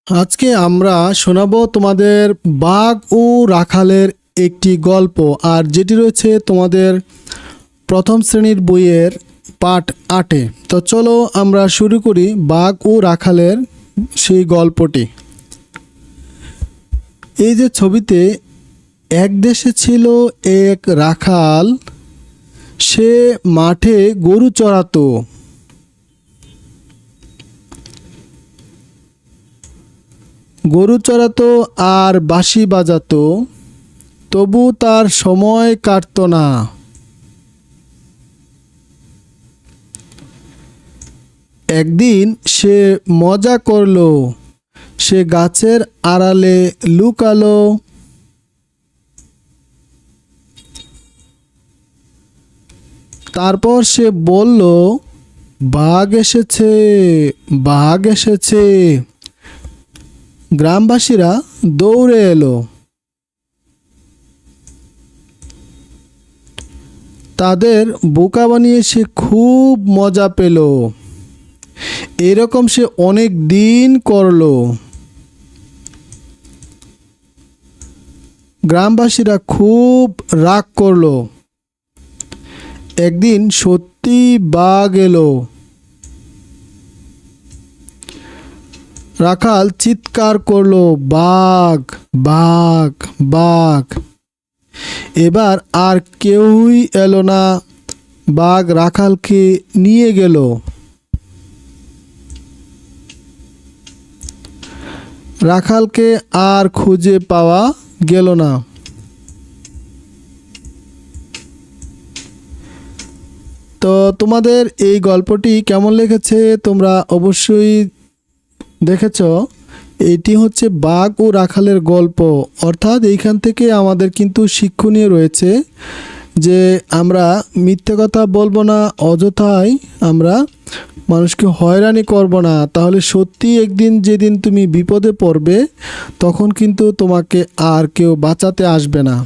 আজকে আমরা শোনাবো তোমাদের বাঘ ও রাখালের একটি গল্প, আর যেটি রয়েছে তোমাদের প্রথম শ্রেণীর বইয়ের পাঠ 8-এ। তো চলো আমরা শুরু করি বাঘ ও রাখালের সেই গল্পটি। এই যে ছবিতে, এক দেশে ছিল এক রাখাল, সে মাঠে গরু চড়াতো। গরু চড়াতো আর বাঁশি বাজাতো, তবু তার সময় কাটতো না। একদিন সে মজা করলো, সে গাছের আড়ালে লুকালো। তারপর সে বলল, বাঘ এসেছে, বাঘ এসেছে। গ্রামবাসীরা দৌড়ে এলো। তাদের বোকা বানিয়ে সে খুব মজা পেল। এরকম সে অনেক দিন করলো। গ্রামবাসীরা খুব রাগ করলো। একদিন সত্যি বাঘ এলো। রাখাল চিৎকার করলো, বাঘ, বাঘ, বাঘ। এবার আর কেউই এলো না। বাঘ রাখালকে নিয়ে গেল। রাখালকে আর খুঁজে পাওয়া গেল না। তো তোমাদের এই গল্পটি কেমন লেগেছে তোমরা অবশ্যই দেখেছ। এটি হচ্ছে বাঘ ও রাখালের গল্প, অর্থাৎ এইখান থেকে আমাদের কিন্তু শিক্ষণীয় রয়েছে যে আমরা মিথ্যে কথা বলবো না, অযথাই আমরা মানুষকে হয়রানি করব না। তাহলে সত্যি একদিন যেদিন তুমি বিপদে পড়বে, তখন কিন্তু তোমাকে আর কেউ বাঁচাতে আসবে না।